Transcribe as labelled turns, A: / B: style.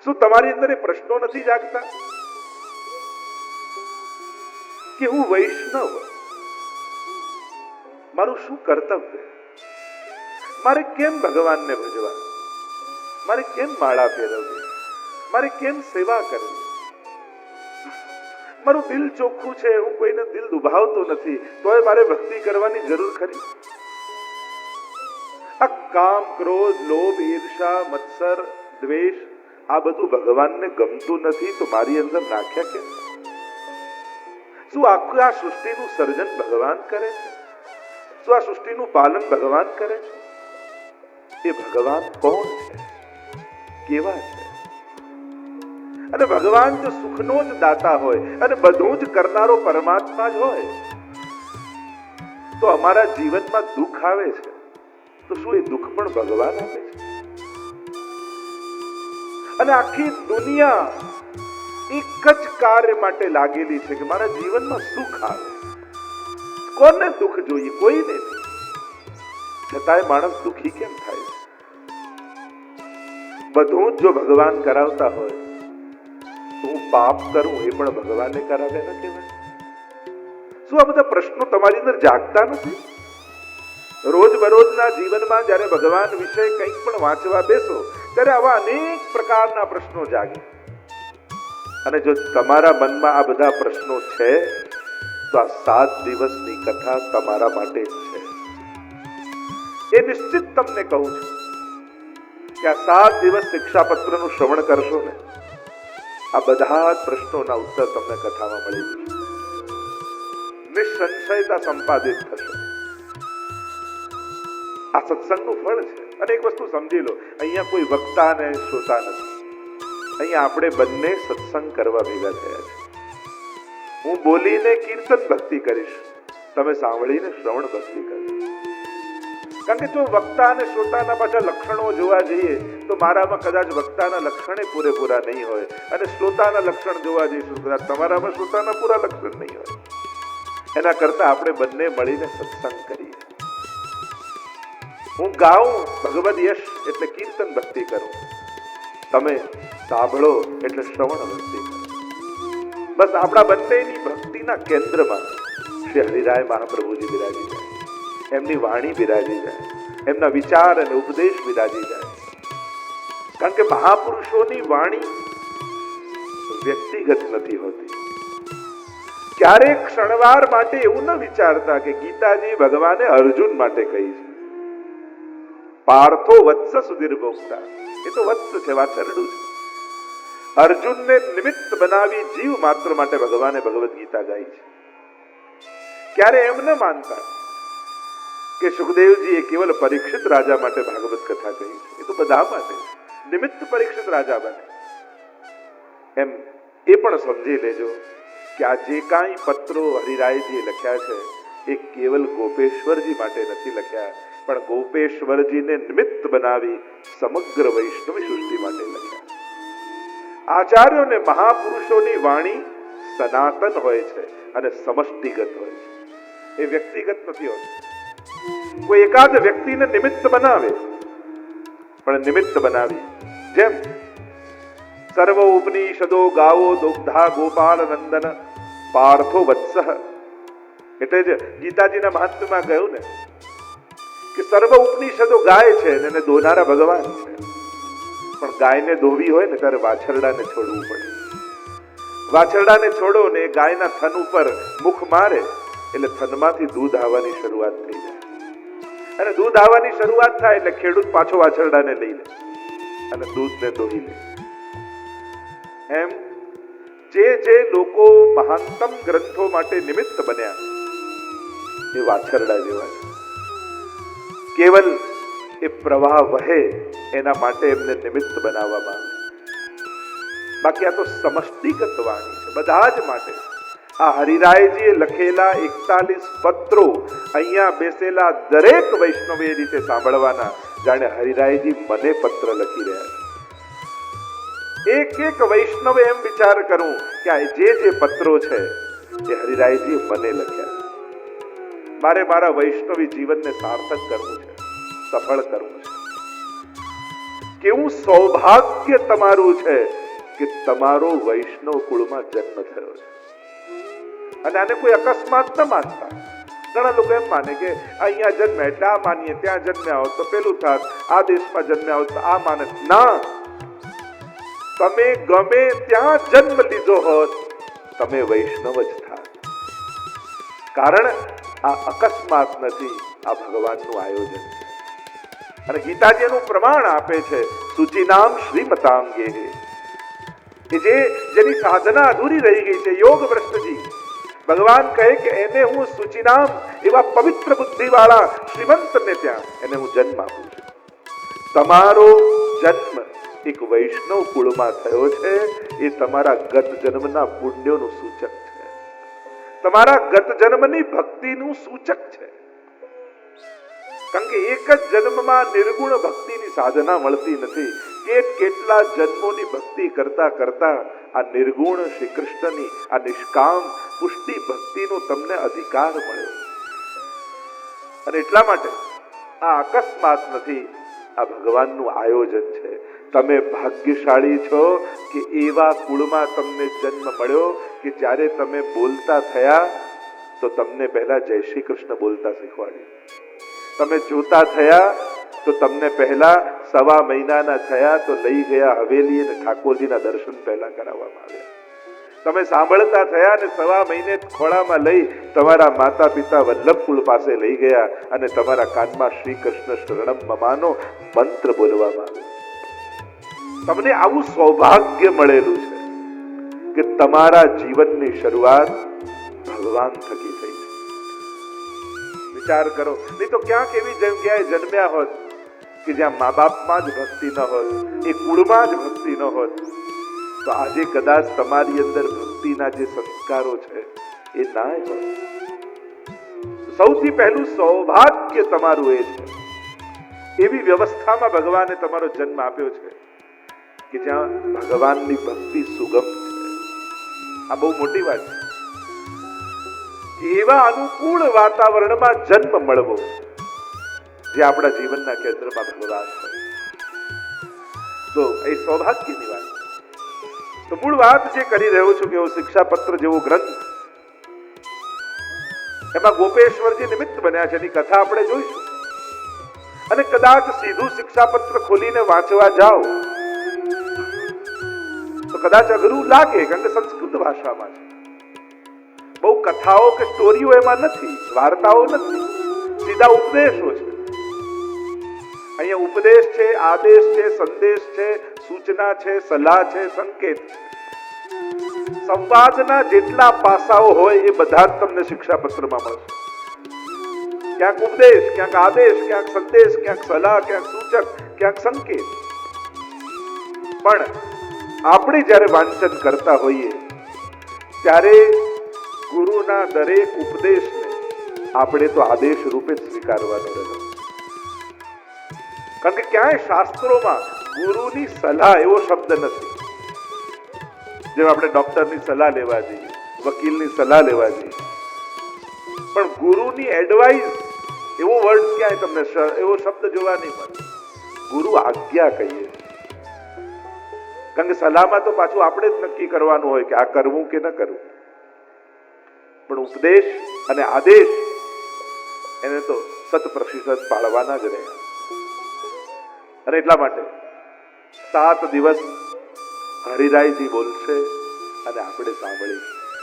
A: શું તમારી અંદર એ પ્રશ્નો નથી જાગતા કે હું વૈષ્ણવ, મારું શું કર્તવ્ય, મારે કેમ ભગવાનને ભજવા, મારે કેમ માળા ફેરવવી, મારે કેમ સેવા કરવી, મારું દિલ ચોખ્ખું છે, હું કોઈને દિલ દુભાવતો નથી, તોય મારે ભક્તિ કરવાની જરૂર ખરી? આ કામ, ક્રોધ, લોભ, ઈર્ષા, મત્સર, દ્વેષ આ બધું ભગવાનને ગમતું નથી તો મારી અંદર નાખ્યા કેમ? શું આખું આ સૃષ્ટિનું સર્જન ભગવાન કરે છે? શું આ સૃષ્ટિનું પાલન ભગવાન કરે છે? એ ભગવાન કોણ છે, કેવા છે? અને ભગવાન જો સુખનો જ દાતા હોય અને બધું જ કરનારો પરમાત્મા જ હોય તો અમારા જીવનમાં દુઃખ આવે છે તો શું એ દુઃખ પણ ભગવાન આપે છે? અને આખી દુનિયા એક જ કાર્ય માટે લાગેલી છે કે મારા જીવનમાં સુખ આવે. કોને દુઃખ જોઈએ? કોઈને નહીં. છતાંય માણસ દુઃખી કેમ થાય છે? બધું જ જો ભગવાન કરાવતા હોય તો હું પાપ કરું એ પણ ભગવાને કરાવે ન કહેવાય? શું આ બધા પ્રશ્નો તમારી અંદર જાગતા નથી? રોજ બરોજના જીવનમાં જ્યારે ભગવાન વિશે કંઈક પણ વાંચવા બેસો ત્યારે આવા અનેક પ્રકારના પ્રશ્નો જાગે. અને જો તમારા મનમાં આ બધા પ્રશ્નો છે તો આ 7 દિવસની કથા તમારા માટે જ છે. એ નિશ્ચિત તમને કહું છું કે આ 7 દિવસ શિક્ષાપત્રનું શ્રવણ કરશો ને આ બધા જ પ્રશ્નોના ઉત્તર તમને કથામાં મળી જશે. નિસંશયતા સંપાદિત થશે. આ સત્સંગનું ફળ છે. અને એક વસ્તુ સમજી લો, અહીંયા કોઈ વક્તા અને શ્રોતા નથી. અહીંયા આપણે બંને સત્સંગ કરવા ભેગા થયા છે. હું બોલીને કીર્તન ભક્તિ કરીશ, તમે સાંભળીને શ્રવણ ભક્તિ કરશો. કારણ કે જો વક્તા અને શ્રોતાના પાછા લક્ષણો જોવા જઈએ તો મારામાં કદાચ વક્તાના લક્ષણે પૂરેપૂરા નહીં હોય અને શ્રોતાના લક્ષણ જોવા જઈશું કદાચ તમારામાં શ્રોતાના પૂરા લક્ષણ નહીં હોય. એના કરતા આપણે બંને મળીને સત્સંગ કરીએ. હું ગાઉં ભગવદ યશ એટલે કીર્તન ભક્તિ કરું, તમે સાંભળો એટલે શ્રવણ ભક્તિ કરો. બસ આપણા બંનેની ભક્તિના કેન્દ્રમાં શ્રી હરિરાય મહાપ્રભુજી બિરાજી જાય, એમની વાણી બિરાજી જાય, એમના વિચાર અને ઉપદેશ બિરાજી જાય. કારણ કે મહાપુરુષોની વાણી વ્યક્તિગત નથી હોતી. ક્યારેક ક્ષણવાર માટે એવું ન વિચારતા કે ગીતાજી ભગવાને અર્જુન માટે કહી છે. પાર્થો વત્સ સુધીર ભોગતા, એ તો વત્સ છે, વાછરડું છે. અર્જુનને નિમિત્ત બનાવી જીવ માત્ર માટે ભગવાને ભગવદ ગીતા ગાઈ છે. ક્યારે એમ ન માનતા કે સુખદેવજીએ કેવલ પરીક્ષિત રાજા માટે ભાગવત કથા કહી છે. એ તો બધા માટે નિમિત્ત પરીક્ષિત રાજા બને. એમ એ પણ સમજી લેજો કે આ જે કાંઈ પત્રો હરિરાયજીએ લખ્યા છે એ કેવલ ગોપેશ્વરજી માટે નથી લખ્યા, પણ ગોપેશ્વરજીને નિમિત્ત બનાવી સમગ્ર વૈષ્ણવી સૃષ્ટિ માટે લખ્યા. આચાર્યોને મહાપુરુષોની વાણી સનાતન હોય છે અને સમષ્ટિગત હોય છે, એ વ્યક્તિગત નથી હોતી. કોઈ એકાદ વ્યક્તિને નિમિત્ત બનાવે, પણ નિમિત્ત બનાવી જેમ સર્વ ઉપનિષદો ગાવો દુગ્ધા ગોપાલ નંદન પાર્થો વત્સઃ, એટલે જ ગીતાજીના મહાત્મ્યમાં કહ્યું ને કે સર્વ ઉપનિષદો ગાય છે અને એને દોનારા ભગવાન છે. પણ ગાયને દોવી હોય ને ત્યારે વાછરડાને છોડવું પડે. વાછરડાને છોડો ને ગાયના થન ઉપર મુખ મારે એટલે થનમાંથી દૂધ આવવાની શરૂઆત થઈ જાય. અને દૂધ આવવાની શરૂઆત થાય એટલે ખેડૂત પાછો વાછરડાને લઈ લે અને દૂધને દોહી લે. એમ જે લોકો મહાનતમ ગ્રંથો માટે નિમિત્ત બન્યા એ વાછરડા જેવા છે. કેવલ એ પ્રવાહ વહે એના માટે એમને નિમિત્ત બનાવવામાં આવે. બાકી આ તો સમષ્ટિગત વાણી છે, બધા જ માટે. આ હરિરાયજીએ લખેલા 41 પત્રો અહીંયા બેસેલા દરેક વૈષ્ણવ એ રીતે સાંભળવાના જાણે હરિરાયજી મને પત્ર લખી રહ્યા છે. એક વૈષ્ણવે એમ વિચાર કરું કે આ જે પત્રો છે એ હરિરાયજીએ મને લખ્યા છે. મારે મારા વૈષ્ણવી જીવનને સાર્થક કરવું છે, સફળ કરવું છે. કેવું સૌભાગ્ય તમારું છે કે તમારો વૈષ્ણવ કુળમાં જન્મ થયો છે. અને આને કોઈ અકસ્માત ન માનતા. ઘણા લોકો એમ માને કે અહીંયા જન્મ્યા એટલે આ માનીએ, ત્યાં જન્મ્યા હોત તો પેલું થાત, આ દેશમાં જન્મ્યા હોત તો આ માને. ના, તમે ગમે ત્યાં જન્મ લીધો હોત તમે વૈષ્ણવ જ થાત. કારણ આ અકસ્માત નથી, આ ભગવાનનું આયોજન છે. અને ગીતાજી એનું પ્રમાણ આપે છે, સુચિનામ શ્રીમતાંગે, કે જેની સાધના અધૂરી રહી ગઈ છે, યોગ ભ્રષ્ટજી. ભગવાન કહે કે એને હું સુચિનામ, એવા પવિત્ર બુદ્ધિ વાળા શ્રીમંતને ત્યાં એને હું જન્મ આપું છું. તમારો જન્મ એક વૈષ્ણવ કુળમાં થયો છે, એ તમારા ગત જન્મના પુણ્યોનું સૂચક છે, તમારા ગત જન્મની ભક્તિનું સૂચક છે. કારણ કે એક જ જન્મમાં નિર્ગુણ ભક્તિની સાધના મળતી નથી. કેટલા જન્મોની ભક્તિ કરતા કરતા આ નિર્ગુણ શ્રી કૃષ્ણની આ નિષ્કામ પુષ્ટિ ભક્તિનો તમને અધિકાર મળ્યો. અને એટલા માટે આ અકસ્માત નથી, આ ભગવાનનું આયોજન છે. તમે ભાગ્યશાળી છો કે એવા કુળમાં તમને જન્મ મળ્યો કે જ્યારે તમે બોલતા થયા તો તમને પહેલા જય શ્રી કૃષ્ણ બોલતા શીખવાડ્યું. તમે જોતા થયા તો તમને પહેલા 1.5 મહિનાના થયા તો લઈ ગયા હવેલી અને ઠાકોરજીના દર્શન પહેલા કરાવવામાં આવ્યા. તમે સાંભળતા થયા અને 1.5 મહિને ખોળામાં લઈ તમારા માતા પિતા વલ્લભકુળ પાસે લઈ ગયા અને તમારા કાનમાં શ્રી કૃષ્ણ શરણમ મમાનો મંત્ર બોલવામાં આવ્યો. તમને આવું સૌભાગ્ય મળેલું છે કે તમારા જીવનની શરૂઆત ભગવાન થકી થઈ છે. વિચાર કરો, નહીં તો ક્યાંક એવી જગ્યાએ જન્મ્યા હોત કે જ્યાં મા બાપમાં જ ભક્તિ ન હોત, એ કુળમાં જ ભક્તિ ન હોત, તો આજે કદાચ તમારી અંદર ભક્તિના જે સંસ્કારો છે એ ના હોય. સૌથી પહેલું સૌભાગ્ય તમારું એ છે, એવી વ્યવસ્થામાં ભગવાને તમારો જન્મ આપ્યો છે કે જ્યાં ભગવાનની ભક્તિ સુગમ છે. આ બહુ મોટી વાત છે. એવા અનુકૂળ વાતાવરણમાં જન્મ મળવો જે આપણા જીવનના કેન્દ્રમાં ભગવાન હોય, તો એ સૌભાગ્યની વાત. તો મૂળ વાત જે કરી રહ્યો છું કે શિક્ષાપત્ર જેવો ગ્રંથ, એમાં ગોપેશ્વરજી નિમિત્ત બન્યા છે, એની કથા આપણે જોઈશું. અને કદાચ સીધું શિક્ષાપત્ર ખોલીને વાંચવા જાઓ તો કદાચ અઘરું લાગે, કારણ કે સંસ્કૃત ભાષામાં છે. બહુ કથાઓ કે સ્ટોરીઓ એમાં નથી, વાર્તાઓ નથી, સીધા ઉપદેશો છે. અહીંયા ઉપદેશ છે, આદેશ છે, સંદેશ છે, સૂચના છે, સલાહ છે, સંકેત છે. સંવાદના જેટલા પાસાઓ હોય એ બધા જ તમને શિક્ષાપત્રમાં મળશે. ક્યાંક ઉપદેશ, ક્યાંક આદેશ, ક્યાંક સંદેશ, ક્યાંક સલાહ, ક્યાંક સૂચક, ક્યાંક સંકેત. પણ આપણે જ્યારે વાંચન કરતા હોઈએ ત્યારે ગુરુના દરેક ઉપદેશને આપણે તો આદેશ રૂપે જ સ્વીકારવાનો રહ્યો. કારણ કે ક્યાંય શાસ્ત્રોમાં ગુરુની સલાહ એવો શબ્દ નથી. જેમ આપણે ડોક્ટરની સલાહ લેવા જઈએ, વકીલની સલાહ લેવા જઈએ, પણ ગુરુની એડવાઇસ એવો વર્ડ ક્યાંય તમને એવો શબ્દ જોવા નહીં મળે. ગુરુ આજ્ઞા કહીએ. કારણ કે સલાહમાં તો પાછું આપણે જ નક્કી કરવાનું હોય કે આ કરવું કે ન કરવું. પણ ઉપદેશ અને આદેશ એને તો 100% પાળવાના જ રહ્યા. અને એટલા માટે 7 દિવસ હરિરાયજી બોલશે અને આપણે સાંભળીશું.